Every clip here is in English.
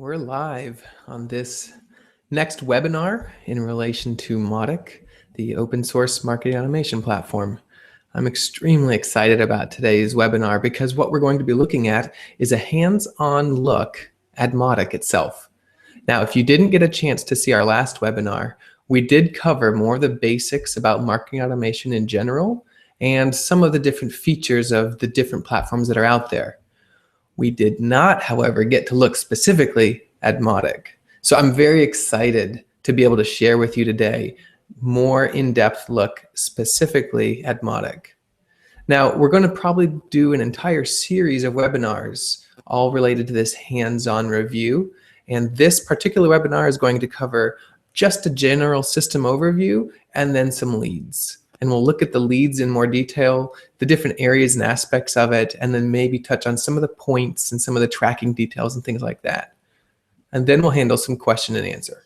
We're live on this next webinar in relation to Mautic, the open source marketing automation platform. I'm extremely excited about today's webinar because what we're going to be looking at is a hands-on look at Mautic itself. Now, if you didn't get a chance to see our last webinar, we did cover more of the basics about marketing automation in general and some of the different features of the different platforms that are out there. We did not, however, get to look specifically at Mautic. So I'm very excited to be able to share with you today more in-depth look specifically at Mautic. Now, we're going to probably do an entire series of webinars all related to this hands-on review. And this particular webinar is going to cover just a general system overview and then some leads. And we'll look at the leads in more detail, the different areas and aspects of it, and then maybe touch on some of the points and some of the tracking details and things like that. And then we'll handle some question and answer.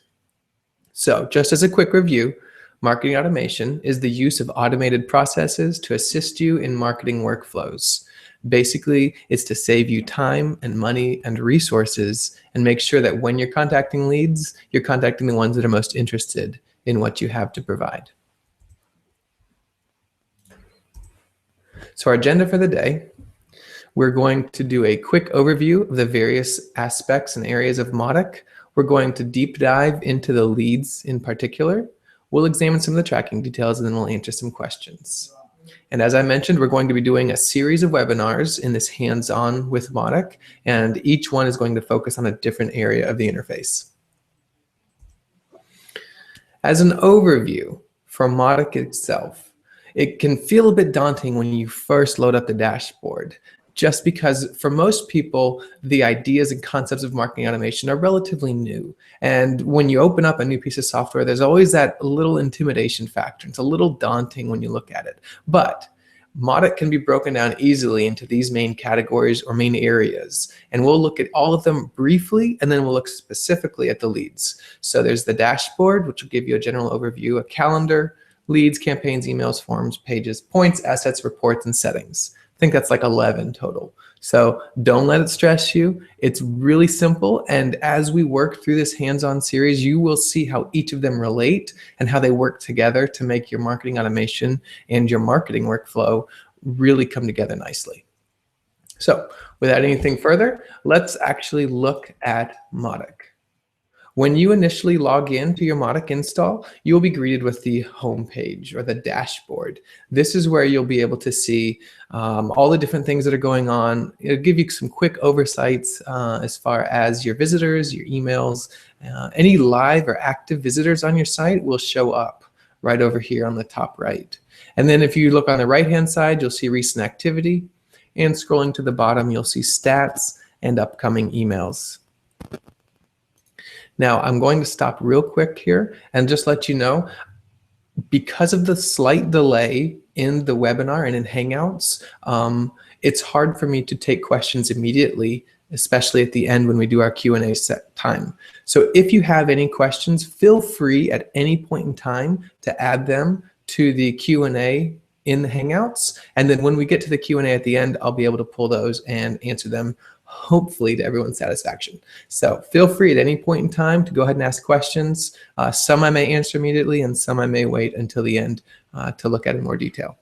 So just as a quick review, marketing automation is the use of automated processes to assist you in marketing workflows. Basically, it's to save you time and money and resources and make sure that when you're contacting leads, you're contacting the ones that are most interested in what you have to provide. So our agenda for the day, we're going to do a quick overview of the various aspects and areas of Mautic. We're going to deep dive into the leads in particular. We'll examine some of the tracking details and then we'll answer some questions. And as I mentioned, we're going to be doing a series of webinars in this hands-on with Mautic, and each one is going to focus on a different area of the interface. As an overview for Mautic itself, it can feel a bit daunting when you first load up the dashboard, just because for most people, the ideas and concepts of marketing automation are relatively new. And when you open up a new piece of software, there's always that little intimidation factor. It's a little daunting when you look at it. But Mautic can be broken down easily into these main categories or main areas. And we'll look at all of them briefly, and then we'll look specifically at the leads. So there's the dashboard, which will give you a general overview, a calendar, leads, campaigns, emails, forms, pages, points, assets, reports, and settings. I think that's like 11 total. So don't let it stress you. It's really simple. And as we work through this hands-on series, you will see how each of them relate and how they work together to make your marketing automation and your marketing workflow really come together nicely. So without anything further, let's actually look at Mautic. When you initially log in to your Mautic install, you'll be greeted with the home page or the dashboard. This is where you'll be able to see all the different things that are going on. It'll give you some quick oversights as far as your visitors, your emails, any live or active visitors on your site will show up right over here on the top right. And then if you look on the right-hand side, you'll see recent activity. And scrolling to the bottom, you'll see stats and upcoming emails. Now, I'm going to stop real quick here and just let you know, because of the slight delay in the webinar and in Hangouts, it's hard for me to take questions immediately, especially at the end when we do our Q&A set time. So if you have any questions, feel free at any point in time to add them to the Q&A in the Hangouts. And then when we get to the Q&A at the end, I'll be able to pull those and answer them, hopefully to everyone's satisfaction. So feel free at any point in time to go ahead and ask questions. Some I may answer immediately and some I may wait until the end to look at in more detail.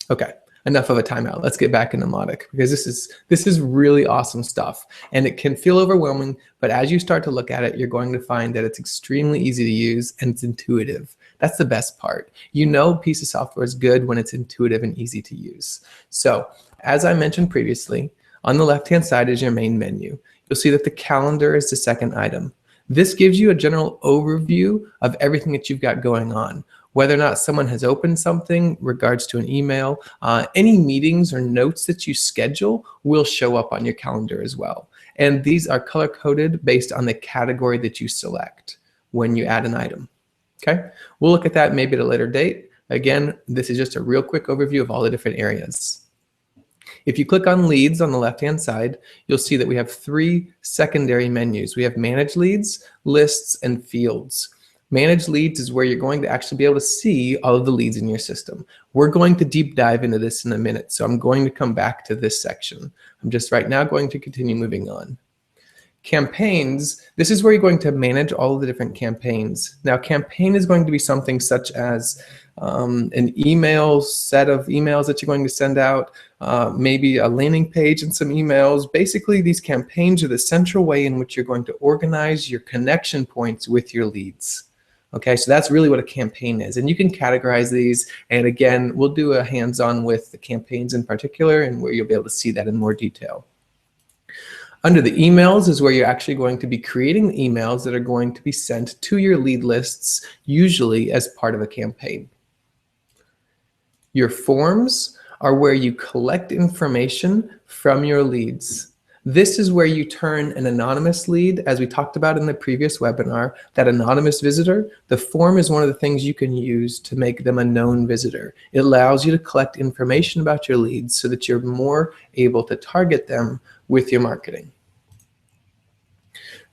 Okay, enough of a timeout. Let's get back into Mautic because this is really awesome stuff and it can feel overwhelming, but as you start to look at it, you're going to find that it's extremely easy to use and it's intuitive. That's the best part. You know a piece of software is good when it's intuitive and easy to use. So as I mentioned previously, on the left-hand side is your main menu. You'll see that the calendar is the second item. This gives you a general overview of everything that you've got going on, whether or not someone has opened something regards to an email, any meetings or notes that you schedule will show up on your calendar as well. And these are color-coded based on the category that you select when you add an item. Okay, we'll look at that maybe at a later date. Again, this is just a real quick overview of all the different areas. If you click on leads on the left-hand side, you'll see that we have three secondary menus. We have manage leads, lists, and fields. Manage leads is where you're going to actually be able to see all of the leads in your system. We're going to deep dive into this in a minute, so I'm going to come back to this section. I'm just right now going to continue moving on. Campaigns, this is where you're going to manage all of the different campaigns. Now, campaign is going to be something such as an email set of emails that you're going to send out, maybe a landing page and some emails. Basically, these campaigns are the central way in which you're going to organize your connection points with your leads. Okay, so that's really what a campaign is. And you can categorize these. And again, we'll do a hands-on with the campaigns in particular, and where you'll be able to see that in more detail. Under the emails is where you're actually going to be creating emails that are going to be sent to your lead lists, usually as part of a campaign. Your forms are where you collect information from your leads. This is where you turn an anonymous lead, as we talked about in the previous webinar, that anonymous visitor. The form is one of the things you can use to make them a known visitor. It allows you to collect information about your leads so that you're more able to target them with your marketing.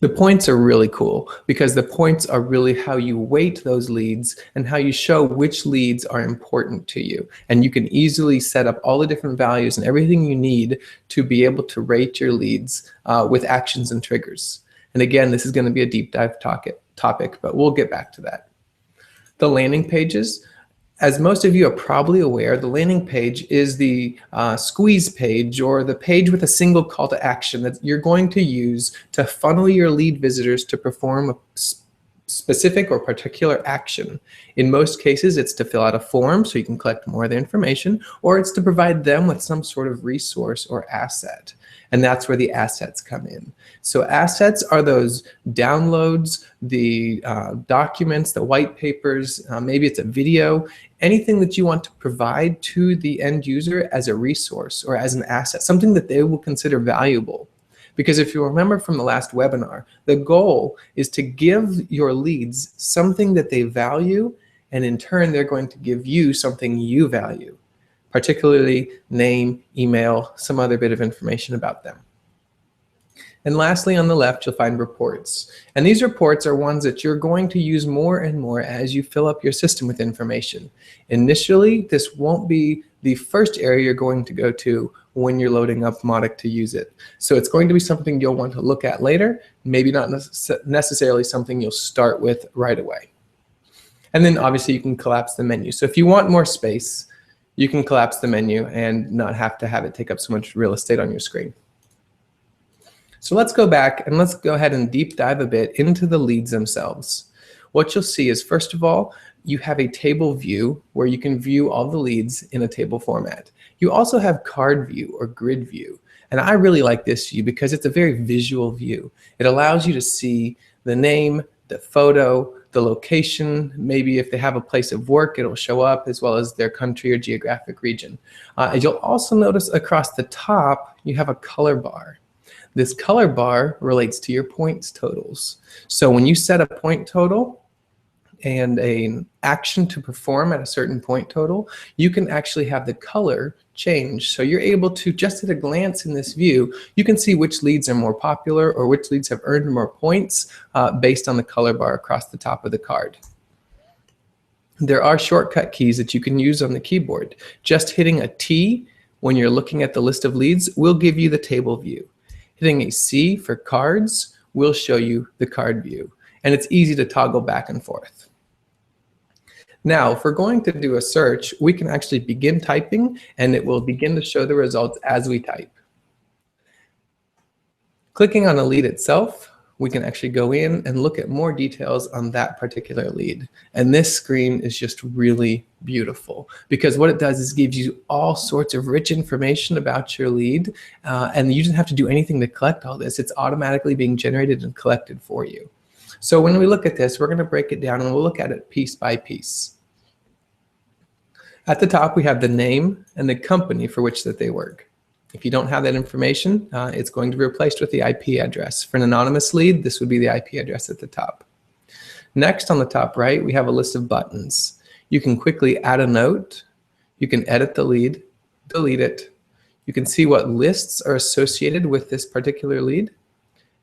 The points are really cool because the points are really how you weight those leads and how you show which leads are important to you. And you can easily set up all the different values and everything you need to be able to rate your leads with actions and triggers. And again, this is going to be a deep dive topic, but we'll get back to that. The landing pages. As most of you are probably aware, the landing page is the squeeze page, or the page with a single call to action that you're going to use to funnel your lead visitors to perform a specific or particular action. In most cases, it's to fill out a form so you can collect more of the information, or it's to provide them with some sort of resource or asset. And that's where the assets come in. So assets are those downloads, the documents, the white papers, maybe it's a video, anything that you want to provide to the end user as a resource or as an asset, something that they will consider valuable. Because if you remember from the last webinar, the goal is to give your leads something that they value, and in turn, they're going to give you something you value, particularly name, email, some other bit of information about them. And lastly, on the left, you'll find reports. And these reports are ones that you're going to use more and more as you fill up your system with information. Initially, this won't be the first area you're going to go to when you're loading up Mautic to use it. So it's going to be something you'll want to look at later, maybe not necessarily something you'll start with right away. And then obviously you can collapse the menu. So if you want more space, you can collapse the menu and not have to have it take up so much real estate on your screen. So let's go back and let's go ahead and deep dive a bit into the leads themselves. What you'll see is, first of all, you have a table view where you can view all the leads in a table format. You also have card view or grid view. And I really like this view because it's a very visual view. It allows you to see the name, the photo, the location, maybe if they have a place of work, it'll show up, as well as their country or geographic region. You'll also notice across the top, you have a color bar. This color bar relates to your points totals. So when you set a point total and an action to perform at a certain point total, you can actually have the color change. So you're able to, just at a glance in this view, you can see which leads are more popular or which leads have earned more points based on the color bar across the top of the card. There are shortcut keys that you can use on the keyboard. Just hitting a T when you're looking at the list of leads will give you the table view. Hitting a C for cards will show you the card view, and it's easy to toggle back and forth. Now, if we're going to do a search, we can actually begin typing, and it will begin to show the results as we type. Clicking on a lead itself, we can actually go in and look at more details on that particular lead. And this screen is just really beautiful because what it does is gives you all sorts of rich information about your lead, and you don't have to do anything to collect all this. It's automatically being generated and collected for you. So when we look at this, we're going to break it down and we'll look at it piece by piece. At the top, we have the name and the company for which that they work. If you don't have that information, it's going to be replaced with the IP address. For an anonymous lead, this would be the IP address at the top. Next, on the top right, we have a list of buttons. You can quickly add a note. You can edit the lead, delete it. You can see what lists are associated with this particular lead.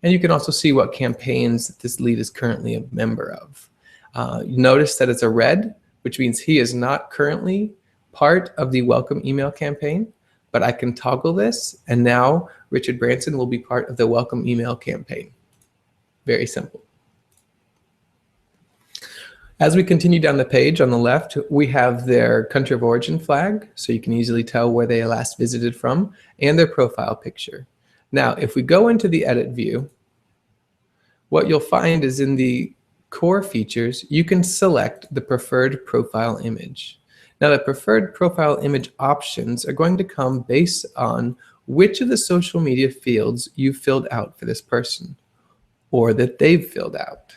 And you can also see what campaigns this lead is currently a member of. Notice that it's a red, which means he is not currently part of the welcome email campaign. But I can toggle this, and now Richard Branson will be part of the welcome email campaign. Very simple. As we continue down the page on the left, we have their country of origin flag, so you can easily tell where they last visited from, and their profile picture. Now, if we go into the edit view, what you'll find is in the core features, you can select the preferred profile image. Now, the preferred profile image options are going to come based on which of the social media fields you've filled out for this person, or that they've filled out.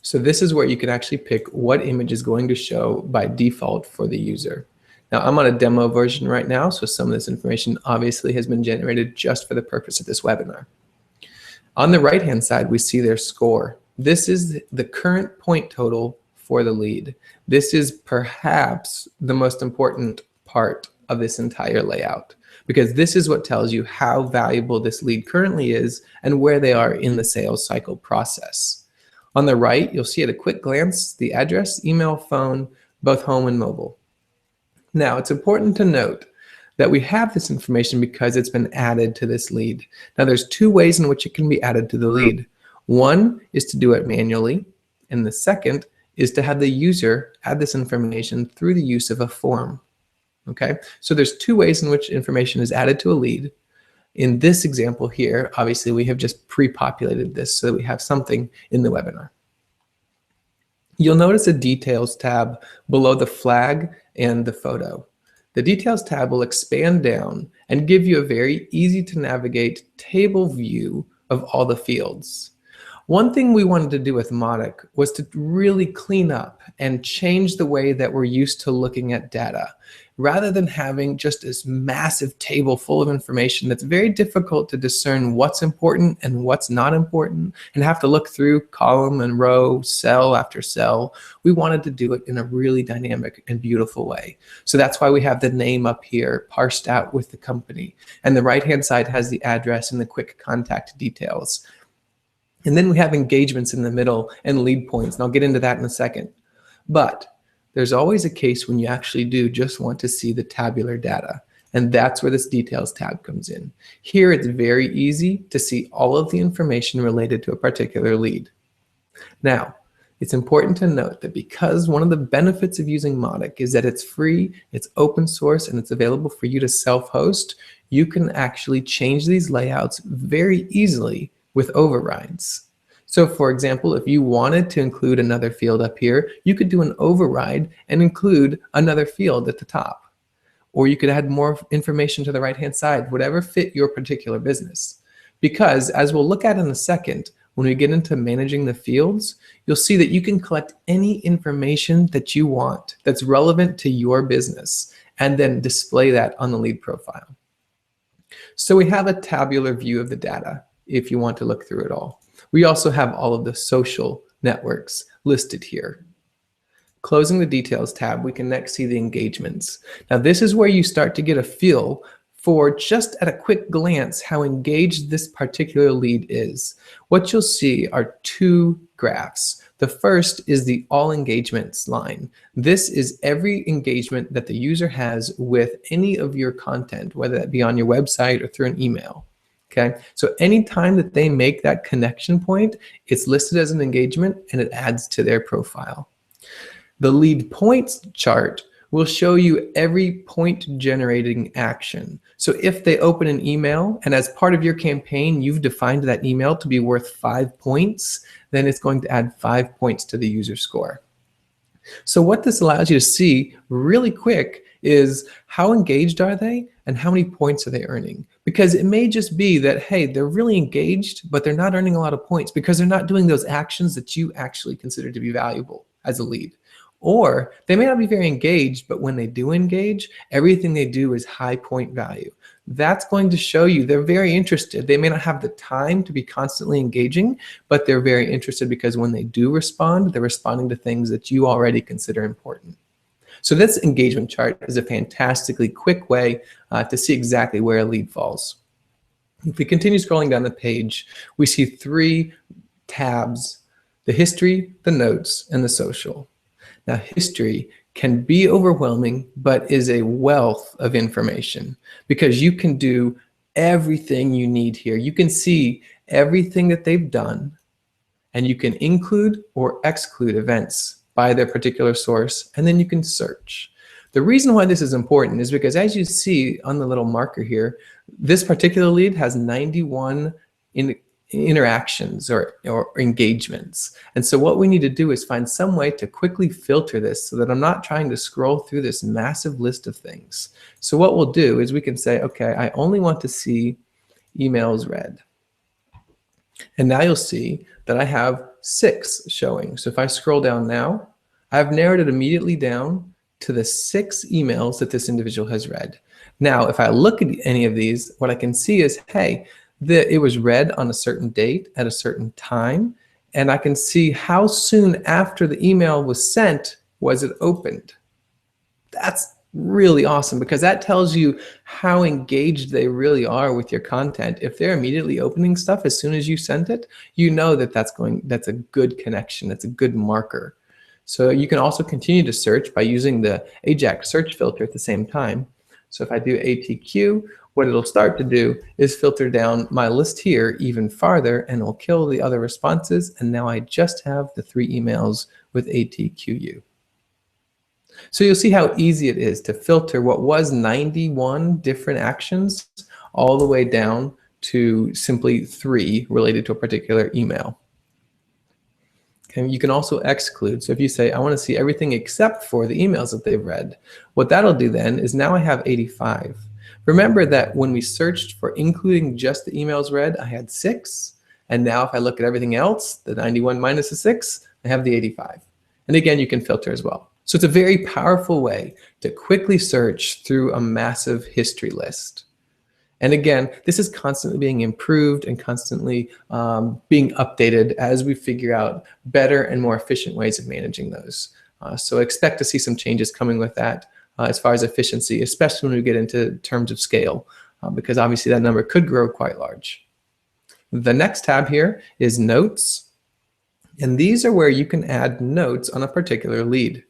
So this is where you can actually pick what image is going to show by default for the user. Now, I'm on a demo version right now, so some of this information obviously has been generated just for the purpose of this webinar. On the right-hand side, we see their score. This is the current point total for the lead. This is perhaps the most important part of this entire layout, because this is what tells you how valuable this lead currently is and where they are in the sales cycle process. On the right, you'll see at a quick glance the address, email, phone, both home and mobile. Now, it's important to note that we have this information because it's been added to this lead. Now, there's two ways in which it can be added to the lead. One is to do it manually, and the second is to have the user add this information through the use of a form. Okay, so there's two ways in which information is added to a lead. In this example here, obviously we have just pre-populated this so that we have something in the webinar. You'll notice a details tab below the flag and the photo. The details tab will expand down and give you a very easy to navigate table view of all the fields. One thing we wanted to do with Mautic was to really clean up and change the way that we're used to looking at data. Rather than having just this massive table full of information that's very difficult to discern what's important and what's not important and have to look through column and row, cell after cell, we wanted to do it in a really dynamic and beautiful way. So that's why we have the name up here parsed out with the company. And the right-hand side has the address and the quick contact details. And then we have engagements in the middle and lead points, and I'll get into that in a second. But there's always a case when you actually do just want to see the tabular data, and that's where this details tab comes in. Here it's very easy to see all of the information related to a particular lead. Now, it's important to note that because one of the benefits of using Mautic is that it's free, it's open source, and it's available for you to self-host, you can actually change these layouts very easily with overrides. So for example, if you wanted to include another field up here, you could do an override and include another field at the top. Or you could add more information to the right-hand side, whatever fit your particular business. Because as we'll look at in a second, when we get into managing the fields, you'll see that you can collect any information that you want that's relevant to your business and then display that on the lead profile. So we have a tabular view of the data if you want to look through it all. We also have all of the social networks listed here. Closing the details tab, we can next see the engagements. Now this is where you start to get a feel for just at a quick glance how engaged this particular lead is. What you'll see are two graphs. The first is the all engagements line. This is every engagement that the user has with any of your content, whether that be on your website or through an email. Okay, so anytime that they make that connection point, it's listed as an engagement and it adds to their profile. The lead points chart will show you every point generating action. So if they open an email and as part of your campaign, you've defined that email to be worth 5 points, then it's going to add 5 points to the user score. So what this allows you to see really quick is how engaged are they and how many points are they earning? Because it may just be that, hey, they're really engaged, but they're not earning a lot of points because they're not doing those actions that you actually consider to be valuable as a lead. Or they may not be very engaged, but when they do engage, everything they do is high point value. That's going to show you they're very interested. They may not have the time to be constantly engaging, but they're very interested because when they do respond, they're responding to things that you already consider important. So this engagement chart is a fantastically quick way to see exactly where a lead falls. If we continue scrolling down the page, we see 3 tabs: the history, the notes, and the social. Now, history can be overwhelming, but is a wealth of information because you can do everything you need here. You can see everything that they've done, and you can include or exclude events by their particular source, and then you can search. The reason why this is important is because, as you see on the little marker here, this particular lead has 91 interactions or engagements. And so what we need to do is find some way to quickly filter this so that I'm not trying to scroll through this massive list of things. So what we'll do is we can say, okay, I only want to see emails read. And now you'll see that I have 6 showing. So if I scroll down now, I've narrowed it immediately down to the 6 emails that this individual has read. Now, if I look at any of these, what I can see is, hey, it was read on a certain date at a certain time, and I can see how soon after the email was sent was it opened. That's really awesome, because that tells you how engaged they really are with your content. If they're immediately opening stuff as soon as you sent it, you know that that's a good connection. That's a good marker. So you can also continue to search by using the Ajax search filter at the same time. So if I do ATQ, what it'll start to do is filter down my list here even farther, and it'll kill the other responses. And now I just have the 3 emails with ATQU. So you'll see how easy it is to filter what was 91 different actions all the way down to simply 3 related to a particular email. Okay, you can also exclude. So if you say, I want to see everything except for the emails that they've read, what that'll do then is now I have 85. Remember that when we searched for including just the emails read, I had 6. And now if I look at everything else, the 91 minus the 6, I have the 85. And again, you can filter as well. So it's a very powerful way to quickly search through a massive history list. And again, this is constantly being improved and constantly being updated as we figure out better and more efficient ways of managing those. So expect to see some changes coming with that as far as efficiency, especially when we get into terms of scale, because obviously that number could grow quite large. The next tab here is notes. And these are where you can add notes on a particular lead.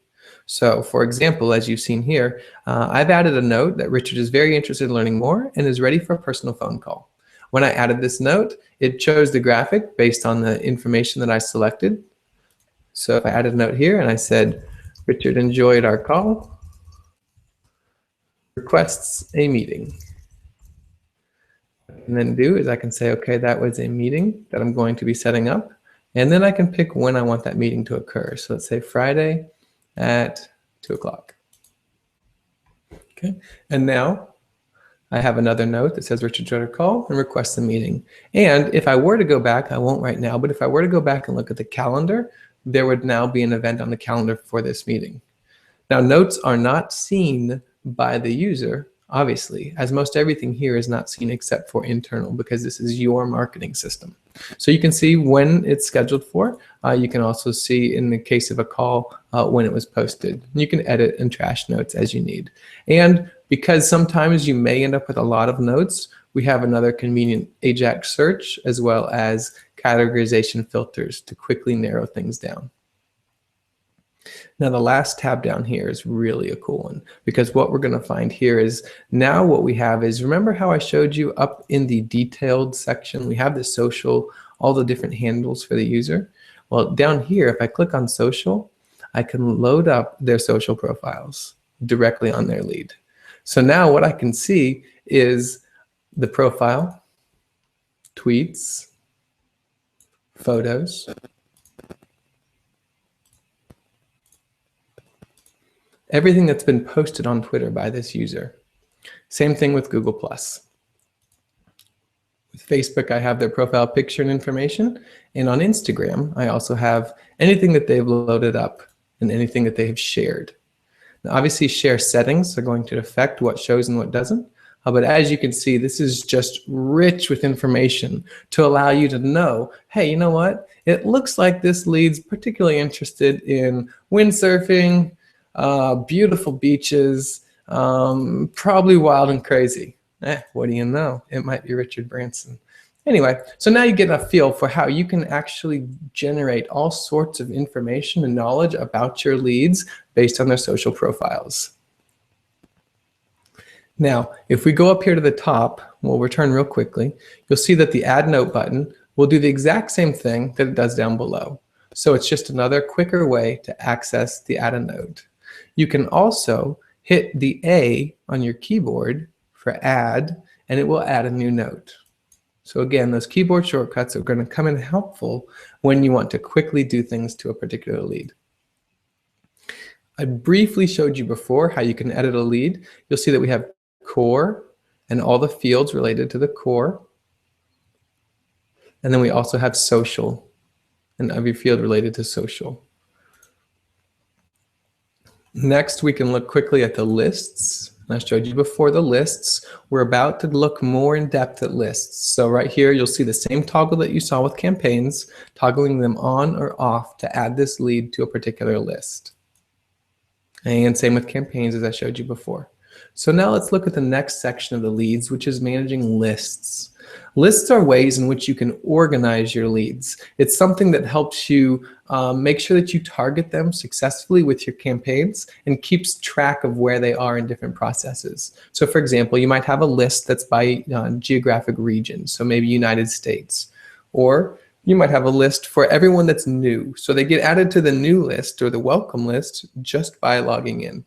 So for example, as you've seen here, I've added a note that Richard is very interested in learning more and is ready for a personal phone call. When I added this note, it chose the graphic based on the information that I selected. So if I added a note here and I said, Richard enjoyed our call, requests a meeting. What I can then do is I can say, okay, that was a meeting that I'm going to be setting up. And then I can pick when I want that meeting to occur. So let's say Friday at 2 o'clock. Okay, and now I have another note that says Richard enjoyed our call and requests a meeting. And if I were to go back, I won't right now, but if I were to go back and look at the calendar, there would now be an event on the calendar for this meeting. Now, notes are not seen by the user, obviously, as most everything here is not seen except for internal, because this is your marketing system. So you can see when it's scheduled for. You can also see, in the case of a call, when it was posted. You can edit and trash notes as you need. And because sometimes you may end up with a lot of notes, we have another convenient Ajax search as well as categorization filters to quickly narrow things down. Now the last tab down here is really a cool one, because what we're going to find here is now what we have is, remember how I showed you up in the detailed section, we have the social, all the different handles for the user. Well, down here, if I click on social, I can load up their social profiles directly on their lead. So now what I can see is the profile, tweets, photos, everything that's been posted on Twitter by this user. Same thing with Google+. With Facebook, I have their profile picture and information. And on Instagram, I also have anything that they've loaded up and anything that they have shared. Now, obviously, share settings are going to affect what shows and what doesn't. But as you can see, this is just rich with information to allow you to know, hey, you know what? It looks like this lead's particularly interested in windsurfing, beautiful beaches, probably wild and crazy. What do you know? It might be Richard Branson. Anyway, so now you get a feel for how you can actually generate all sorts of information and knowledge about your leads based on their social profiles. Now, if we go up here to the top, we'll return real quickly, you'll see that the Add Note button will do the exact same thing that it does down below. So it's just another quicker way to access the Add a Node. You can also hit the A on your keyboard for add, and it will add a new note. So again, those keyboard shortcuts are going to come in helpful when you want to quickly do things to a particular lead. I briefly showed you before how you can edit a lead. You'll see that we have core and all the fields related to the core. And then we also have social and every field related to social. Next, we can look quickly at the lists. I showed you before the lists. We're about to look more in depth at lists. So right here, you'll see the same toggle that you saw with campaigns, toggling them on or off to add this lead to a particular list. And same with campaigns as I showed you before. So now let's look at the next section of the leads, which is managing lists. Lists are ways in which you can organize your leads. It's something that helps you make sure that you target them successfully with your campaigns and keeps track of where they are in different processes. So for example, you might have a list that's by geographic region, so maybe United States. Or you might have a list for everyone that's new. So they get added to the new list or the welcome list just by logging in.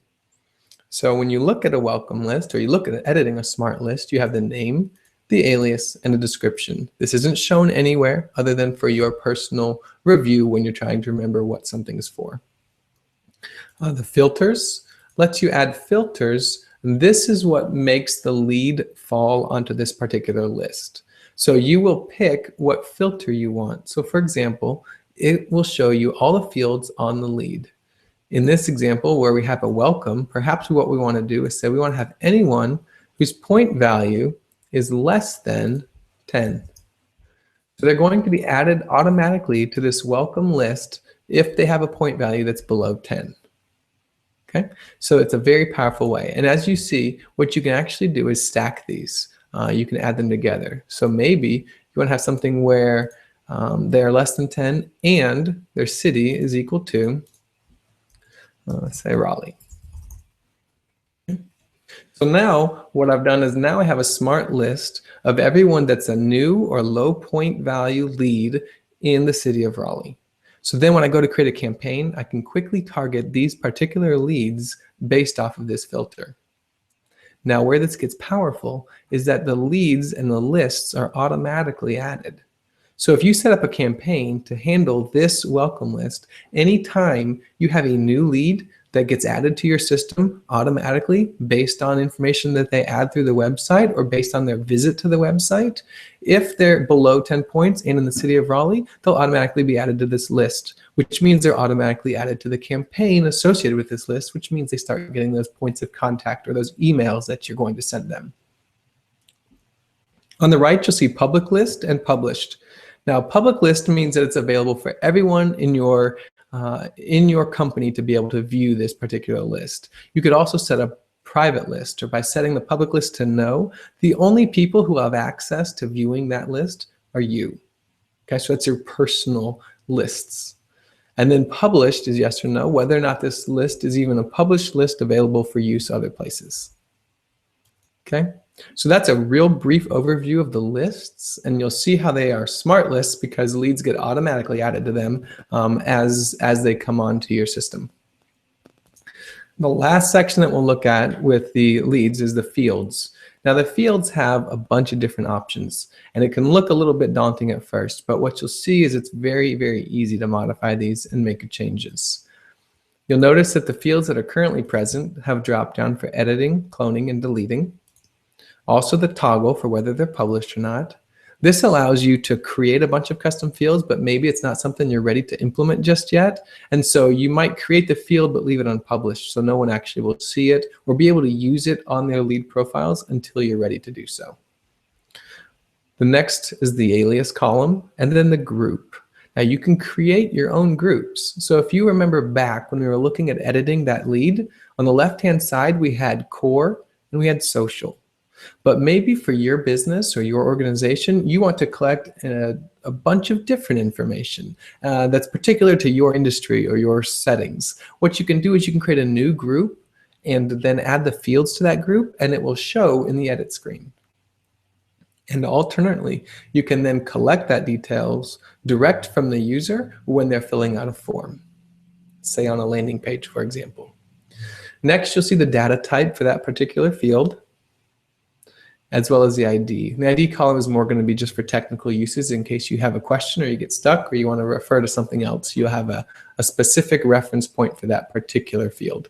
So when you look at a welcome list or you look at editing a smart list, you have the name, the alias, and a description. This isn't shown anywhere other than for your personal review when you're trying to remember what something is for. The filters lets you add filters. This is what makes the lead fall onto this particular list. So you will pick what filter you want. So for example, it will show you all the fields on the lead. In this example where we have a welcome, perhaps what we want to do is say we want to have anyone whose point value is less than 10. So they're going to be added automatically to this welcome list if they have a point value that's below 10. Okay, so it's a very powerful way. And as you see, what you can actually do is stack these. You can add them together. So maybe you want to have something where they're less than 10 and their city is equal to, let's say Raleigh. So now what I've done is now I have a smart list of everyone that's a new or low point value lead in the city of Raleigh. So then when I go to create a campaign, I can quickly target these particular leads based off of this filter. Now where this gets powerful is that the leads and the lists are automatically added. So if you set up a campaign to handle this welcome list, anytime you have a new lead that gets added to your system automatically based on information that they add through the website or based on their visit to the website, if they're below 10 points and in the city of Raleigh, they'll automatically be added to this list, which means they're automatically added to the campaign associated with this list, which means they start getting those points of contact or those emails that you're going to send them. On the right, you'll see public list and published. Now, public list means that it's available for everyone in your company to be able to view this particular list. You could also set a private list, or by setting the public list to no, the only people who have access to viewing that list are you. Okay, so that's your personal lists. And then published is yes or no, whether or not this list is even a published list available for use other places. Okay, so that's a real brief overview of the lists, and you'll see how they are smart lists because leads get automatically added to them as they come onto your system. The last section that we'll look at with the leads is the fields. Now the fields have a bunch of different options, and it can look a little bit daunting at first, but what you'll see is it's very, very easy to modify these and make changes. You'll notice that the fields that are currently present have drop down for editing, cloning, and deleting. Also the toggle for whether they're published or not. This allows you to create a bunch of custom fields, but maybe it's not something you're ready to implement just yet. And so you might create the field, but leave it unpublished so no one actually will see it or be able to use it on their lead profiles until you're ready to do so. The next is the alias column and then the group. Now you can create your own groups. So if you remember back when we were looking at editing that lead, on the left-hand side, we had core and we had social. But maybe for your business or your organization, you want to collect a bunch of different information that's particular to your industry or your settings. What you can do is you can create a new group and then add the fields to that group, and it will show in the edit screen. And alternately, you can then collect that details direct from the user when they're filling out a form, say on a landing page, for example. Next, you'll see the data type for that particular field, as well as the ID. The ID column is more going to be just for technical uses in case you have a question or you get stuck or you want to refer to something else. You'll have a specific reference point for that particular field.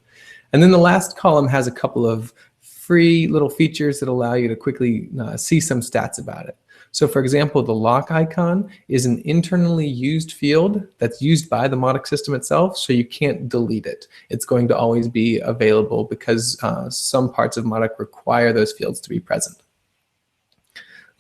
And then the last column has a couple of free little features that allow you to quickly see some stats about it. So for example, the lock icon is an internally used field that's used by the Mautic system itself, so you can't delete it. It's going to always be available because some parts of Mautic require those fields to be present.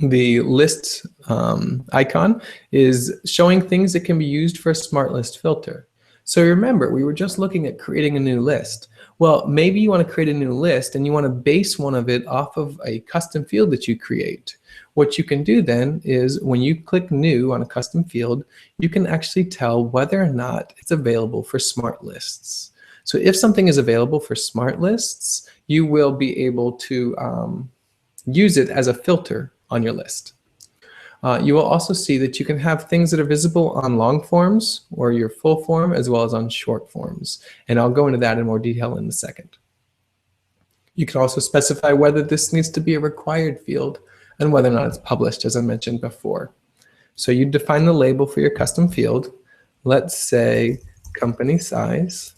The list icon is showing things that can be used for a smart list filter. So remember, we were just looking at creating a new list. Well, maybe you want to create a new list and you want to base one of it off of a custom field that you create. What you can do then is when you click new on a custom field, you can actually tell whether or not it's available for smart lists. So if something is available for smart lists, you will be able to use it as a filter on your list. You will also see that you can have things that are visible on long forms or your full form as well as on short forms. And I'll go into that in more detail in a second. You can also specify whether this needs to be a required field and whether or not it's published, as I mentioned before. So you define the label for your custom field. Let's say company size.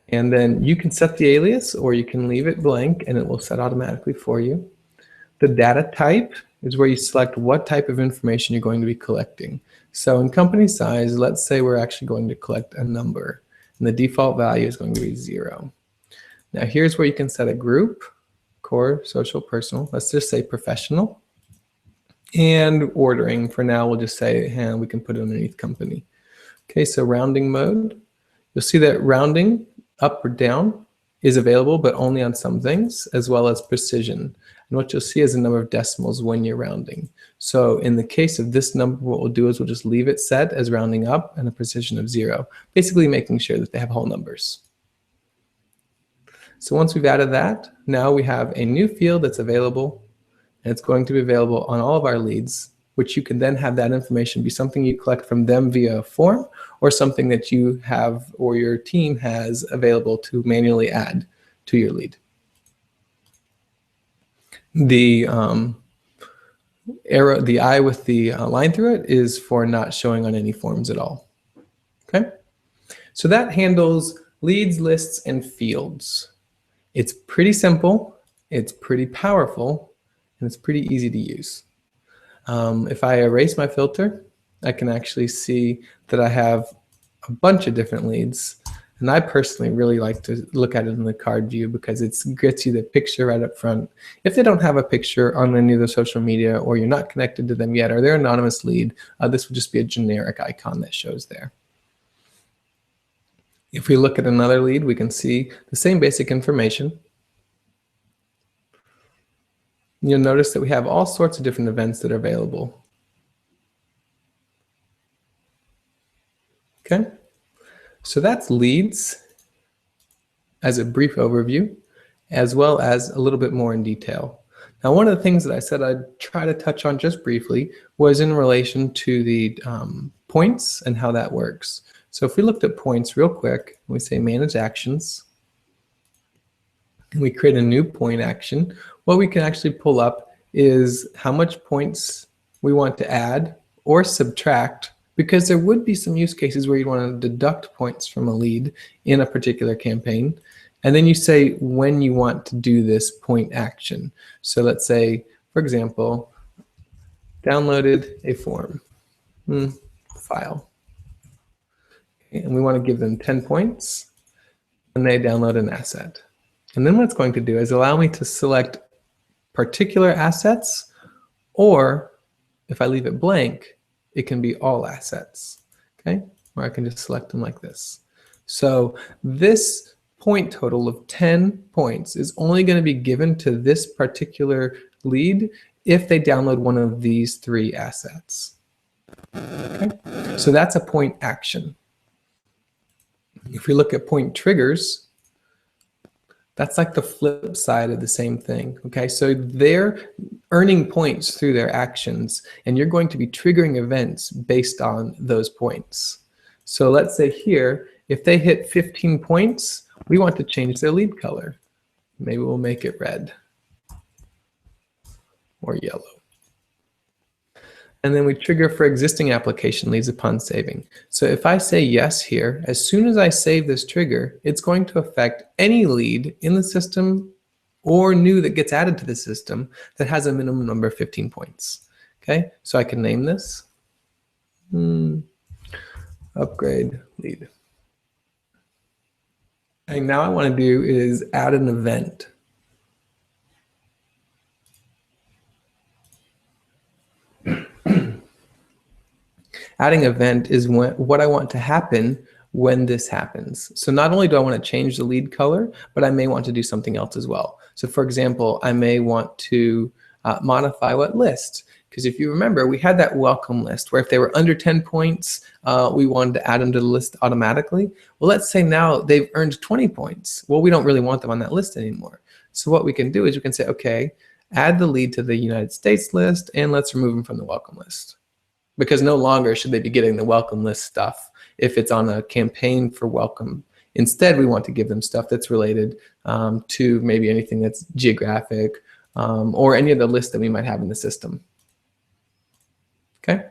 And then you can set the alias or you can leave it blank and it will set automatically for you. The data type is where you select what type of information you're going to be collecting. So in company size, let's say we're actually going to collect a number and the default value is going to be 0. Now here's where you can set a group, core, social, personal. Let's just say professional. And ordering, for now we'll just say, we can put it underneath company. Okay, so rounding mode. You'll see that rounding up or down is available, but only on some things, as well as precision. And what you'll see is a number of decimals when you're rounding. So in the case of this number, what we'll do is we'll just leave it set as rounding up and a precision of 0, basically making sure that they have whole numbers. So once we've added that, now we have a new field that's available, and it's going to be available on all of our leads, which you can then have that information be something you collect from them via a form or something that you have or your team has available to manually add to your lead. The arrow, the eye with the line through it is for not showing on any forms at all. Okay, so that handles leads, lists, and fields. It's pretty simple, it's pretty powerful, and it's pretty easy to use. If I erase my filter, I can actually see that I have a bunch of different leads. And I personally really like to look at it in the card view because it gets you the picture right up front. If they don't have a picture on any of the social media or you're not connected to them yet or they're an anonymous lead, this would just be a generic icon that shows there. If we look at another lead, we can see the same basic information. You'll notice that we have all sorts of different events that are available. Okay, so that's leads as a brief overview, as well as a little bit more in detail. Now, one of the things that I said I'd try to touch on just briefly was in relation to the points and how that works. So if we looked at points real quick, we say manage actions, and we create a new point action, what we can actually pull up is how much points we want to add or subtract, because there would be some use cases where you want to deduct points from a lead in a particular campaign. And then you say when you want to do this point action. So let's say, for example, downloaded a form file. And we want to give them 10 points when they download an asset. And then what it's going to do is allow me to select particular assets, or if I leave it blank, it can be all assets, okay? Or I can just select them like this. So this point total of 10 points is only going to be given to this particular lead if they download one of these 3 assets. Okay? So that's a point action. If we look at point triggers, That's like the flip side of the same thing, okay? So they're earning points through their actions, and you're going to be triggering events based on those points. So let's say here, if they hit 15 points, we want to change their lead color. Maybe we'll make it red or yellow. And then we trigger for existing application leads upon saving. So if I say yes here, as soon as I save this trigger, it's going to affect any lead in the system or new that gets added to the system that has a minimum number of 15 points. Okay, so I can name this upgrade lead. And now I want to do is add an event. Adding event is what I want to happen when this happens. So not only do I want to change the lead color, but I may want to do something else as well. So for example, I may want to modify what list. Because if you remember, we had that welcome list where if they were under 10 points, we wanted to add them to the list automatically. Well, let's say now they've earned 20 points. Well, we don't really want them on that list anymore. So what we can do is we can say, okay, add the lead to the United States list, and let's remove them from the welcome list. Because no longer should they be getting the welcome list stuff if it's on a campaign for welcome. Instead, we want to give them stuff that's related to maybe anything that's geographic or any of the lists that we might have in the system. Okay?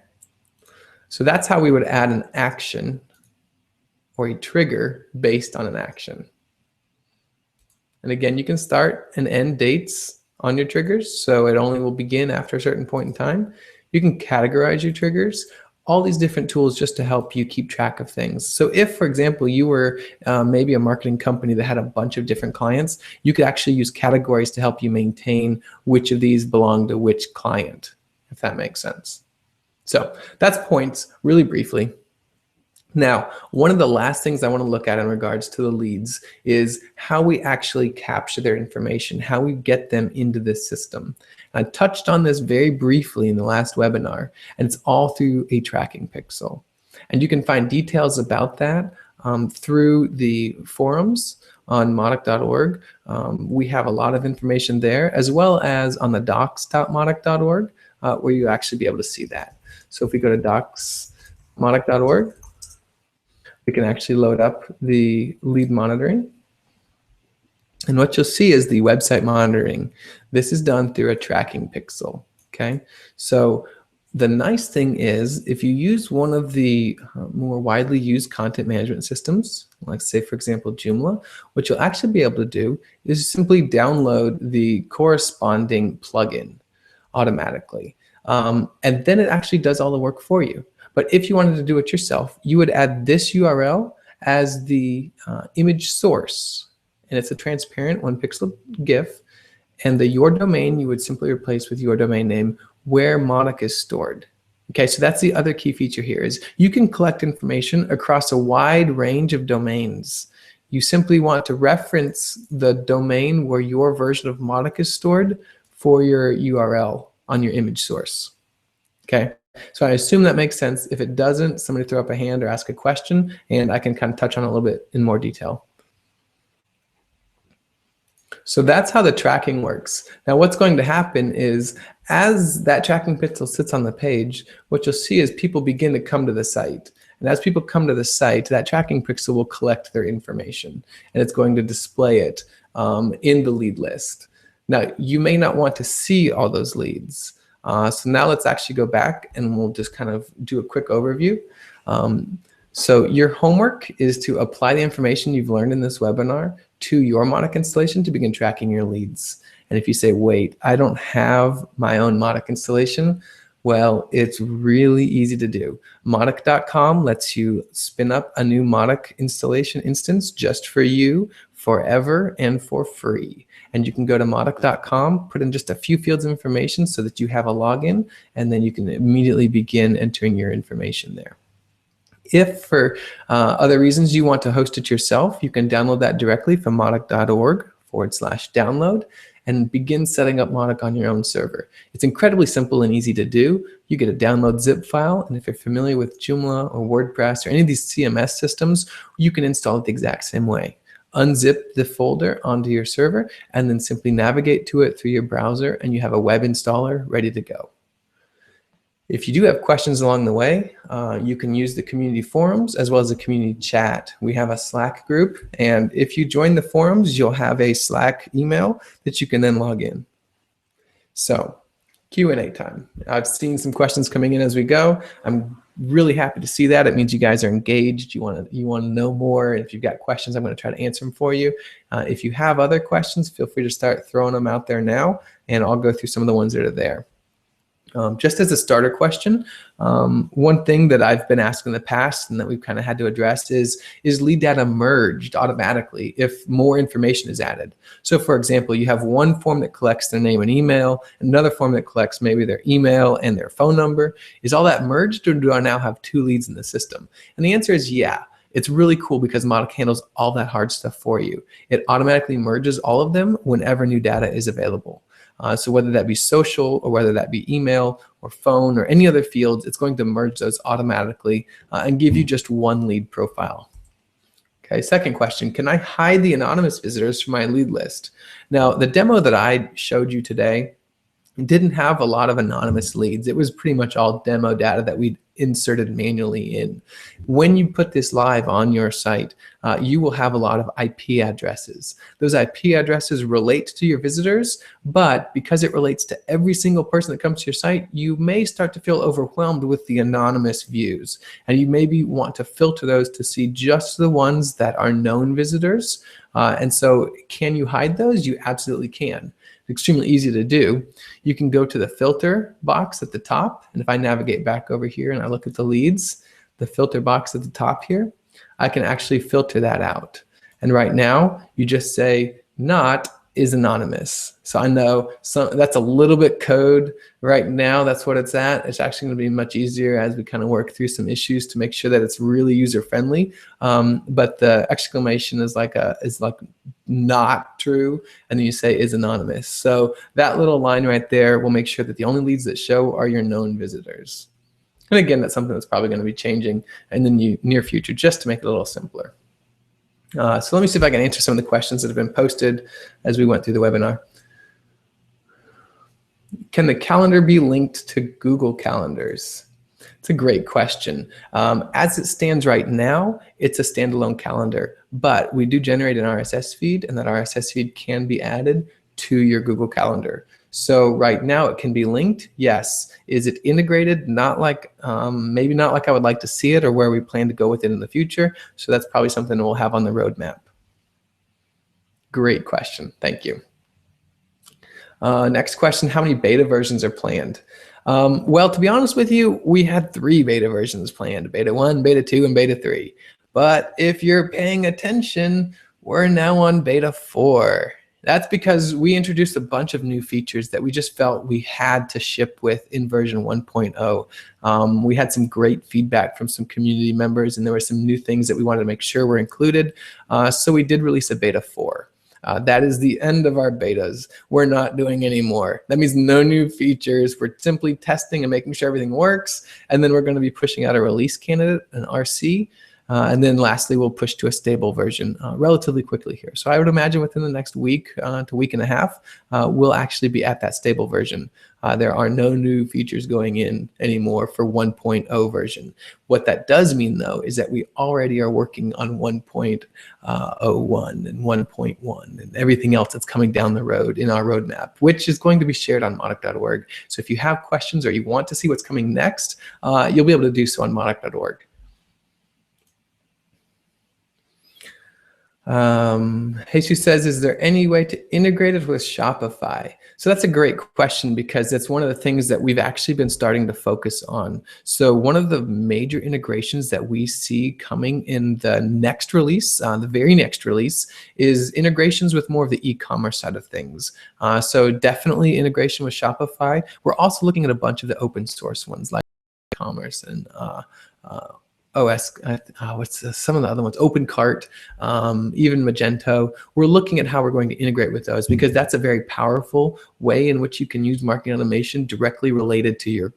So that's how we would add an action or a trigger based on an action. And again, you can start and end dates on your triggers, so it only will begin after a certain point in time. You can categorize your triggers, all these different tools just to help you keep track of things. So if, for example, you were maybe a marketing company that had a bunch of different clients, you could actually use categories to help you maintain which of these belong to which client, if that makes sense. So that's points really briefly. Now, one of the last things I want to look at in regards to the leads is how we actually capture their information, how we get them into this system. I touched on this very briefly in the last webinar, and it's all through a tracking pixel. And you can find details about that through the forums on mautic.org. We have a lot of information there, as well as on the docs.mautic.org, where you actually be able to see that. So if we go to docs.mautic.org, we can actually load up the lead monitoring. And what you'll see is the website monitoring. This is done through a tracking pixel, okay? So the nice thing is if you use one of the more widely used content management systems, like say, for example, Joomla, what you'll actually be able to do is simply download the corresponding plugin automatically. And then it actually does all the work for you. But if you wanted to do it yourself, you would add this URL as the image source. And it's a transparent 1-pixel GIF. And the your domain you would simply replace with your domain name where Mautic is stored. Okay, so that's the other key feature here is you can collect information across a wide range of domains. You simply want to reference the domain where your version of Mautic is stored for your URL on your image source. Okay. So I assume that makes sense. If it doesn't, somebody throw up a hand or ask a question, and I can kind of touch on it a little bit in more detail. So that's how the tracking works. Now what's going to happen is as that tracking pixel sits on the page, what you'll see is people begin to come to the site. And as people come to the site, that tracking pixel will collect their information, and it's going to display it in the lead list. Now, you may not want to see all those leads. So now let's actually go back and we'll just kind of do a quick overview. So your homework is to apply the information you've learned in this webinar to your Mautic installation to begin tracking your leads. And if you say, wait, I don't have my own Mautic installation, well, it's really easy to do. Mautic.com lets you spin up a new Mautic installation instance just for you forever and for free. And you can go to Mautic.com, put in just a few fields of information so that you have a login, and then you can immediately begin entering your information there. If for other reasons you want to host it yourself, you can download that directly from mautic.org/download and begin setting up Mautic on your own server. It's incredibly simple and easy to do. You get a download zip file, and if you're familiar with Joomla or WordPress or any of these CMS systems, you can install it the exact same way. unzip the folder onto your server, and then simply navigate to it through your browser, and you have a web installer ready to go. If you do have questions along the way, you can use the community forums as well as the community chat. We have a Slack group, and if you join the forums, you'll have a Slack email that you can then log in. So, Q&A time. I've seen some questions coming in as we go. I'm really happy to see that. It means you guys are engaged. You want to know more. If you've got questions, I'm going to try to answer them for you. If you have other questions, feel free to start throwing them out there now, and I'll go through some of the ones that are there. Just as a starter question, one thing that I've been asked in the past and that we've kind of had to address is lead data merged automatically if more information is added? So for example, you have one form that collects their name and email, another form that collects maybe their email and their phone number. Is all that merged, or do I now have two leads in the system? And the answer is yeah. It's really cool because Mautic handles all that hard stuff for you. It automatically merges all of them whenever new data is available. So whether that be social or whether that be email or phone or any other fields, it's going to merge those automatically and give you just one lead profile. Okay, second question, can I hide the anonymous visitors from my lead list? Now, the demo that I showed you today didn't have a lot of anonymous leads. It was pretty much all demo data that we inserted manually in. When you put this live on your site, you will have a lot of IP addresses. Those IP addresses relate to your visitors, but because it relates to every single person that comes to your site, you may start to feel overwhelmed with the anonymous views. And you maybe want to filter those to see just the ones that are known visitors. And so can you hide those? You absolutely can. Extremely easy to do. You can go to the filter box at the top, and if I navigate back over here and I look at the leads, the filter box at the top here, I can actually filter that out. And right now, you just say not is anonymous. So I know that's a little bit code right now. That's what it's at. It's actually going to be much easier as we kind of work through some issues to make sure that it's really user friendly. But the exclamation is like not true, and then you say is anonymous. So that little line right there will make sure that the only leads that show are your known visitors. And again, that's something that's probably going to be changing in the near future, just to make it a little simpler. So let me see if I can answer some of the questions that have been posted as we went through the webinar. Can the calendar be linked to Google Calendars? It's a great question. As it stands right now, it's a standalone calendar, but we do generate an RSS feed, and that RSS feed can be added to your Google Calendar. So right now it can be linked, yes. Is it integrated? Not like, maybe not like I would like to see it or where we plan to go with it in the future. So that's probably something we'll have on the roadmap. Great question, thank you. Next question, how many beta versions are planned? Well, to be honest with you, we had 3 beta versions planned, beta 1, beta 2, and beta 3. But if you're paying attention, we're now on beta 4. That's because we introduced a bunch of new features that we just felt we had to ship with in version 1.0. We had some great feedback from some community members, and there were some new things that we wanted to make sure were included. So we did release a beta 4. That is the end of our betas. We're not doing any more. That means no new features. We're simply testing and making sure everything works. And then we're going to be pushing out a release candidate, an RC. And then lastly, we'll push to a stable version relatively quickly here. So I would imagine within the next week to week and a half, we'll actually be at that stable version. There are no new features going in anymore for 1.0 version. What that does mean, though, is that we already are working on 1.01 and 1.1 and everything else that's coming down the road in our roadmap, which is going to be shared on Mautic.org. So if you have questions or you want to see what's coming next, you'll be able to do so on Mautic.org. Jesus says, is there any way to integrate it with Shopify? So that's a great question because that's one of the things that we've actually been starting to focus on. So one of the major integrations that we see coming in the next release, the very next release, is integrations with more of the e-commerce side of things. So definitely integration with Shopify. We're also looking at a bunch of the open source ones like e-commerce and what's some of the other ones, OpenCart, even Magento. We're looking at how we're going to integrate with those because that's a very powerful way in which you can use marketing automation directly related to your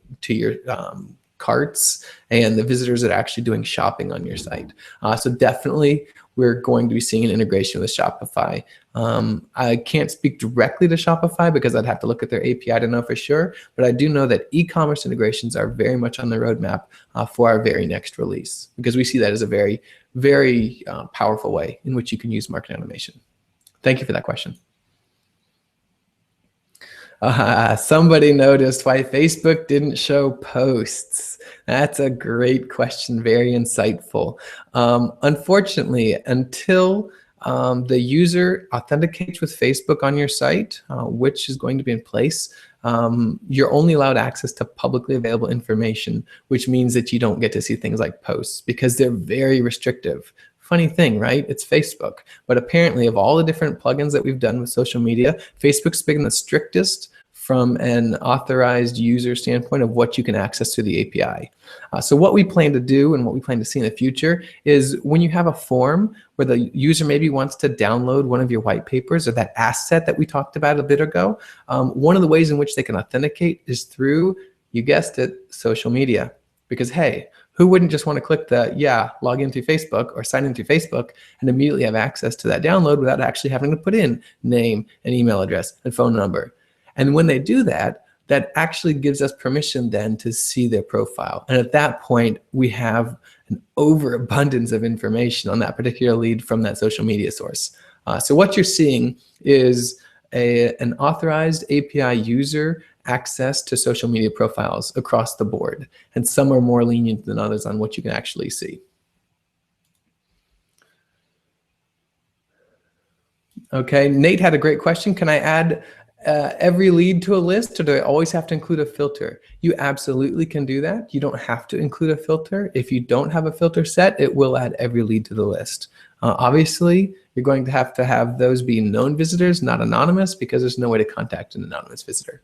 carts and the visitors that are actually doing shopping on your site. So definitely we're going to be seeing an integration with Shopify. I can't speak directly to Shopify because I'd have to look at their API to know for sure, but I do know that e-commerce integrations are very much on the roadmap for our very next release, because we see that as a very, very powerful way in which you can use marketing automation. Thank you for that question. Somebody noticed why Facebook didn't show posts. That's a great question, very insightful. Unfortunately, until the user authenticates with Facebook on your site, which is going to be in place, you're only allowed access to publicly available information, which means that you don't get to see things like posts because they're very restrictive. Funny thing, right? It's Facebook. But apparently, of all the different plugins that we've done with social media, Facebook's been the strictest from an authorized user standpoint of what you can access through the API. So what we plan to do and what we plan to see in the future is when you have a form where the user maybe wants to download one of your white papers or that asset that we talked about a bit ago, one of the ways in which they can authenticate is through, you guessed it, social media. Because hey, who wouldn't just want to click the, log in through Facebook or sign in through Facebook and immediately have access to that download without actually having to put in name and email address and phone number. And when they do that, that actually gives us permission then to see their profile. And at that point, we have an overabundance of information on that particular lead from that social media source. So what you're seeing is an authorized API user access to social media profiles across the board. And some are more lenient than others on what you can actually see. Okay, Nate had a great question. Can I add every lead to a list, or do I always have to include a filter? You absolutely can do that. You don't have to include a filter. If you don't have a filter set, it will add every lead to the list. Obviously, you're going to have those be known visitors, not anonymous, because there's no way to contact an anonymous visitor.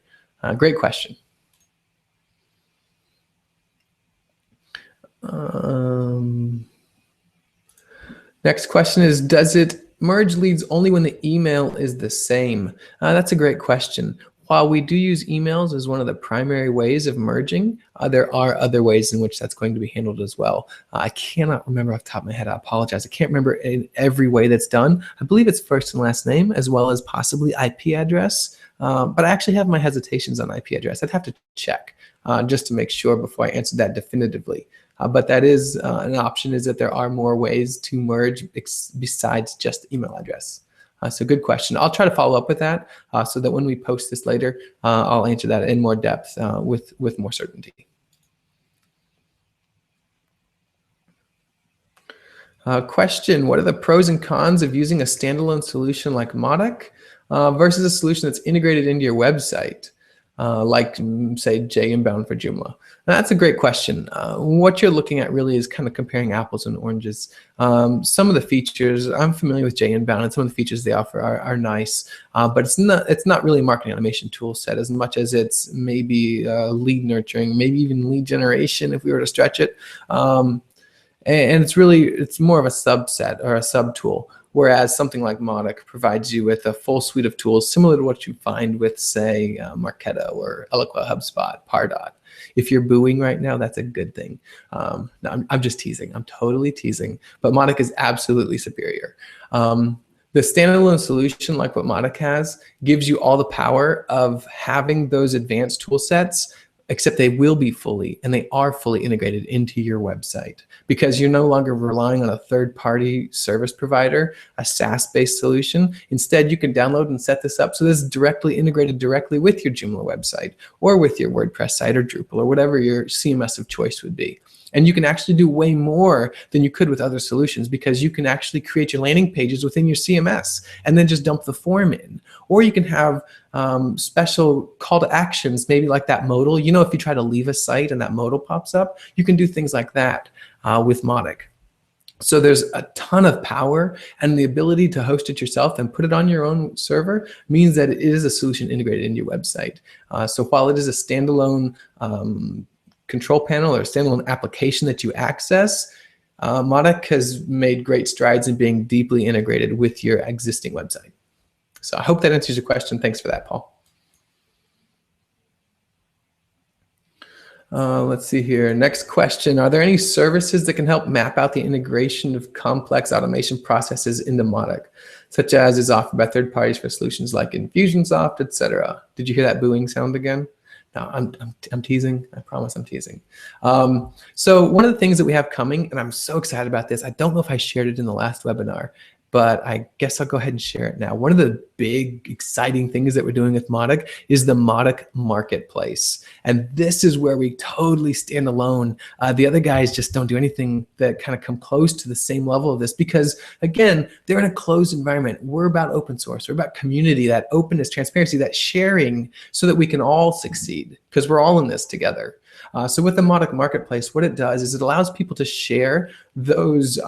Great question. Next question is, does it merge leads only when the email is the same? That's a great question. While we do use emails as one of the primary ways of merging, there are other ways in which that's going to be handled as well. I cannot remember off the top of my head. I apologize. I can't remember in every way that's done. I believe it's first and last name as well as possibly IP address. But I actually have my hesitations on IP address. I'd have to check just to make sure before I answer that definitively. But that is an option, is that there are more ways to merge besides just email address. So good question. I'll try to follow up with that so that when we post this later, I'll answer that in more depth with more certainty. Question, what are the pros and cons of using a standalone solution like Mautic versus a solution that's integrated into your website, like say JInbound for Joomla? That's a great question. What you're looking at really is kind of comparing apples and oranges. Some of the features, I'm familiar with JInbound, and some of the features they offer are nice, but it's not really a marketing automation tool set as much as it's maybe lead nurturing, maybe even lead generation if we were to stretch it. And it's more of a subset or a sub-tool, whereas something like Mautic provides you with a full suite of tools similar to what you find with, say, Marketo or Eloqua, HubSpot, Pardot. If you're booing right now, that's a good thing. No, I'm just teasing. I'm totally teasing. But Mautic is absolutely superior. The standalone solution, like what Mautic has, gives you all the power of having those advanced tool sets, except they will be fully, and they are fully integrated into your website because you're no longer relying on a third-party service provider, a SaaS-based solution. Instead, you can download and set this up so this is directly integrated directly with your Joomla website or with your WordPress site or Drupal or whatever your CMS of choice would be. And you can actually do way more than you could with other solutions because you can actually create your landing pages within your CMS and then just dump the form in. Or you can have special call to actions, maybe like that modal. You know, if you try to leave a site and that modal pops up, you can do things like that with Mautic. So there's a ton of power, and the ability to host it yourself and put it on your own server means that it is a solution integrated into your website. So while it is a standalone control panel or a standalone application that you access, Mautic has made great strides in being deeply integrated with your existing website. So I hope that answers your question. Thanks for that, Paul. Let's see here. Next question. Are there any services that can help map out the integration of complex automation processes into Mautic, such as is offered by third parties for solutions like Infusionsoft, etc.? Did you hear that booing sound again? No, I'm teasing. I promise I'm teasing. So one of the things that we have coming, and I'm so excited about this, I don't know if I shared it in the last webinar, but I guess I'll go ahead and share it now. One of the big, exciting things that we're doing with Mautic is the Mautic Marketplace. And this is where we totally stand alone. The other guys just don't do anything that kind of come close to the same level of this because, again, they're in a closed environment. We're about open source. We're about community, that openness, transparency, that sharing so that we can all succeed because we're all in this together. So with the Mautic Marketplace, what it does is it allows people to share those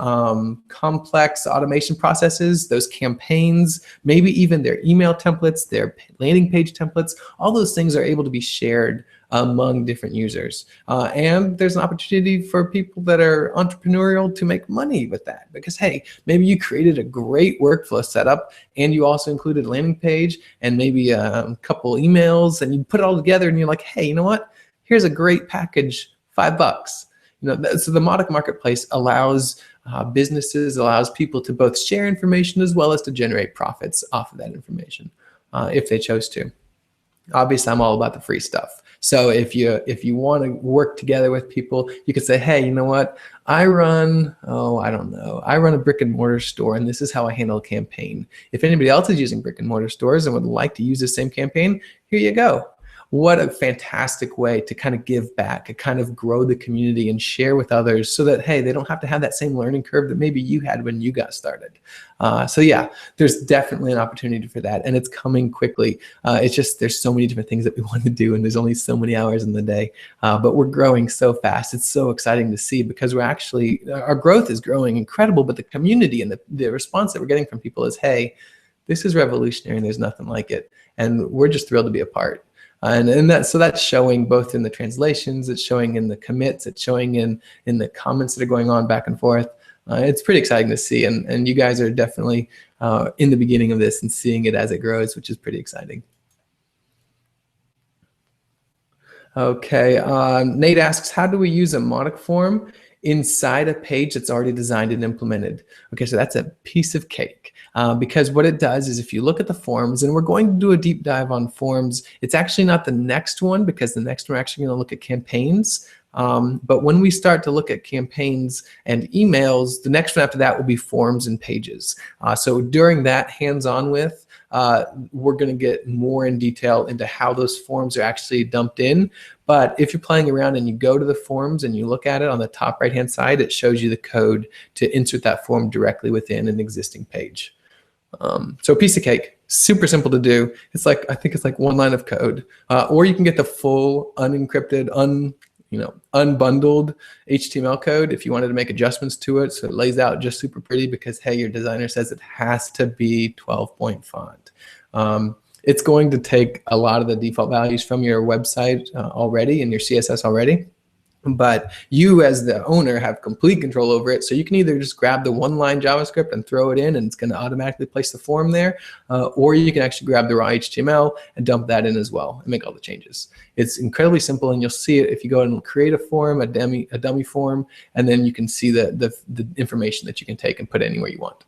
complex automation processes, those campaigns, maybe even their email templates, their landing page templates. All those things are able to be shared among different users. And there's an opportunity for people that are entrepreneurial to make money with that because, hey, maybe you created a great workflow setup and you also included a landing page and maybe a couple emails and you put it all together and you're like, hey, you know what? Here's a great package, $5. So the Mautic Marketplace allows businesses, allows people to both share information as well as to generate profits off of that information if they chose to. Obviously, I'm all about the free stuff. So if you want to work together with people, you could say, hey, you know what? I run a brick and mortar store, and this is how I handle a campaign. If anybody else is using brick and mortar stores and would like to use the same campaign, here you go. What a fantastic way to kind of give back, to kind of grow the community and share with others so that, hey, they don't have to have that same learning curve that maybe you had when you got started. So yeah, there's definitely an opportunity for that and it's coming quickly. It's just, there's so many different things that we want to do and there's only so many hours in the day, but we're growing so fast. It's so exciting to see because we're actually, our growth is growing incredible, but the community and the response that we're getting from people is, hey, this is revolutionary and there's nothing like it. And we're just thrilled to be a part. So that's showing both in the translations, it's showing in the commits, it's showing in the comments that are going on back and forth. It's pretty exciting to see, and you guys are definitely in the beginning of this and seeing it as it grows, which is pretty exciting. Okay, Nate asks, how do we use a Mautic form inside a page that's already designed and implemented? Okay, so that's a piece of cake. Because what it does is if you look at the forms, and we're going to do a deep dive on forms, it's actually not the next one because the next one we're actually going to look at campaigns. But when we start to look at campaigns and emails, the next one after that will be forms and pages. So during that hands-on with, we're going to get more in detail into how those forms are actually dumped in. But if you're playing around and you go to the forms and you look at it on the top right-hand side, it shows you the code to insert that form directly within an existing page. So a piece of cake, super simple to do. It's like, I think it's like one line of code, or you can get the full unencrypted, unbundled HTML code if you wanted to make adjustments to it. So it lays out just super pretty because, hey, your designer says it has to be 12-point font. It's going to take a lot of the default values from your website already and your CSS already. But you as the owner have complete control over it. So you can either just grab the one-line JavaScript and throw it in and it's going to automatically place the form there, or you can actually grab the raw HTML and dump that in as well and make all the changes. It's incredibly simple, and you'll see it if you go and create a form, a dummy form, and then you can see the information that you can take and put anywhere you want.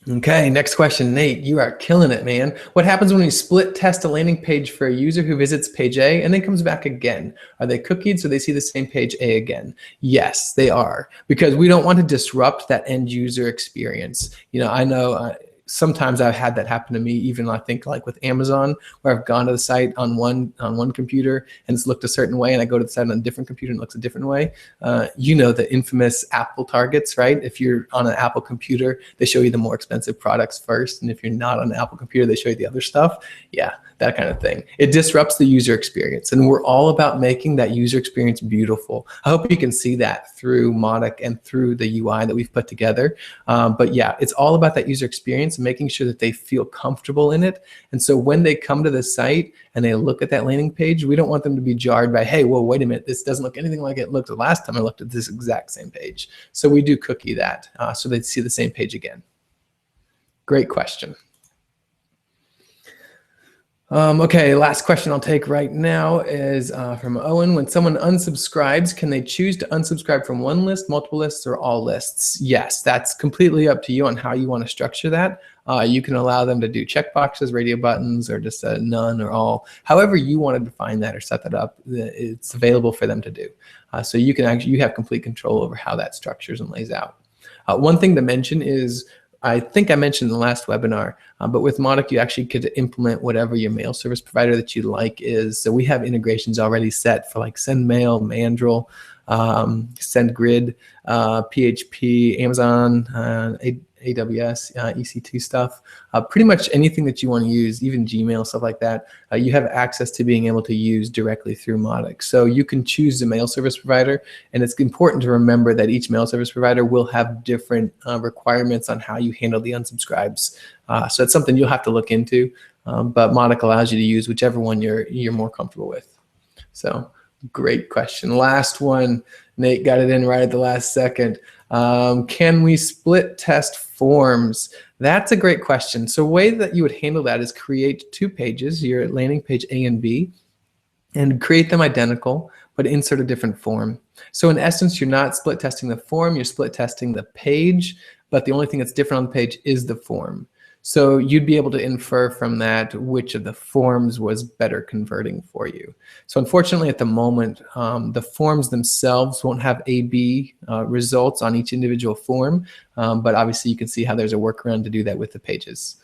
Okay, next question, Nate, you are killing it, man. What happens when we split test a landing page for a user who visits page A and then comes back again? Are they cookied so they see the same page A again? Yes, they are, because we don't want to disrupt that end user experience. I know sometimes I've had that happen to me, even I think like with Amazon, where I've gone to the site on one computer and it's looked a certain way, and I go to the site on a different computer and it looks a different way. The infamous Apple targets, right? If you're on an Apple computer, they show you the more expensive products first, and if you're not on an Apple computer, they show you the other stuff. Yeah, that kind of thing. It disrupts the user experience, and we're all about making that user experience beautiful. I hope you can see that through Mautic and through the UI that we've put together. But yeah, it's all about that user experience, making sure that they feel comfortable in it. And so when they come to the site and they look at that landing page, we don't want them to be jarred by, hey, well, wait a minute, this doesn't look anything like it looked the last time I looked at this exact same page. So we do cookie that so they see the same page again. Great question. Okay, last question I'll take right now is from Owen. When someone unsubscribes, can they choose to unsubscribe from one list, multiple lists, or all lists? Yes, that's completely up to you on how you want to structure that. You can allow them to do checkboxes, radio buttons, or just a none or all. However you want to define that or set that up, it's available for them to do. So you can actually, you have complete control over how that structures and lays out. One thing to mention is, I think I mentioned in the last webinar, but with Mautic, you actually could implement whatever your mail service provider that you like is. So we have integrations already set for like SendMail, Mandrill, SendGrid, PHP, Amazon, AWS, EC2 stuff, pretty much anything that you want to use, even Gmail, stuff like that, you have access to being able to use directly through Mautic. So you can choose the mail service provider, and it's important to remember that each mail service provider will have different requirements on how you handle the unsubscribes. So it's something you'll have to look into, but Mautic allows you to use whichever one you're more comfortable with. So great question. Last one, Nate got it in right at the last second. Can we split test forms? That's a great question. So the way that you would handle that is create two pages, your landing page A and B, and create them identical, but insert a different form. So in essence, you're not split testing the form, you're split testing the page, but the only thing that's different on the page is the form. So you'd be able to infer from that which of the forms was better converting for you. So unfortunately at the moment, the forms themselves won't have A/B results on each individual form, but obviously you can see how there's a workaround to do that with the pages.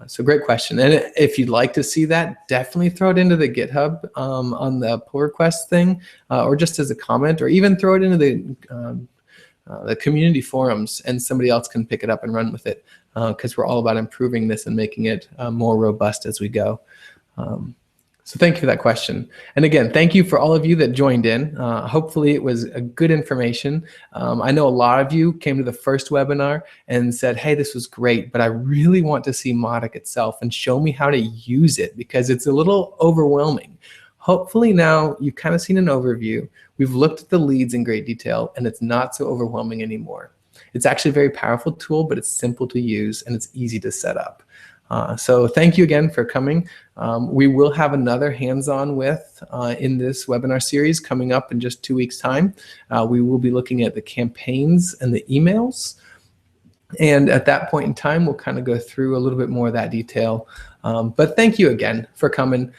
So great question. And if you'd like to see that, definitely throw it into the GitHub on the pull request thing, or just as a comment, or even throw it into the community forums, and somebody else can pick it up and run with it, because we're all about improving this and making it more robust as we go. So thank you for that question. And again, thank you for all of you that joined in. Hopefully it was a good information. I know a lot of you came to the first webinar and said, hey, this was great, but I really want to see Mautic itself and show me how to use it because it's a little overwhelming. Hopefully now you've kind of seen an overview. We've looked at the leads in great detail and it's not so overwhelming anymore. It's actually a very powerful tool, but it's simple to use and it's easy to set up. So thank you again for coming. We will have another hands-on with in this webinar series coming up in just 2 weeks' time. We will be looking at the campaigns and the emails. And at that point in time, we'll kind of go through a little bit more of that detail. But thank you again for coming.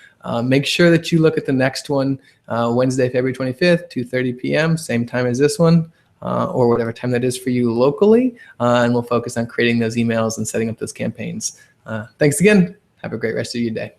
Make sure that you look at the next one, Wednesday, February 25th, 2:30 p.m., same time as this one. Or whatever time that is for you locally, and we'll focus on creating those emails and setting up those campaigns. Thanks again. Have a great rest of your day.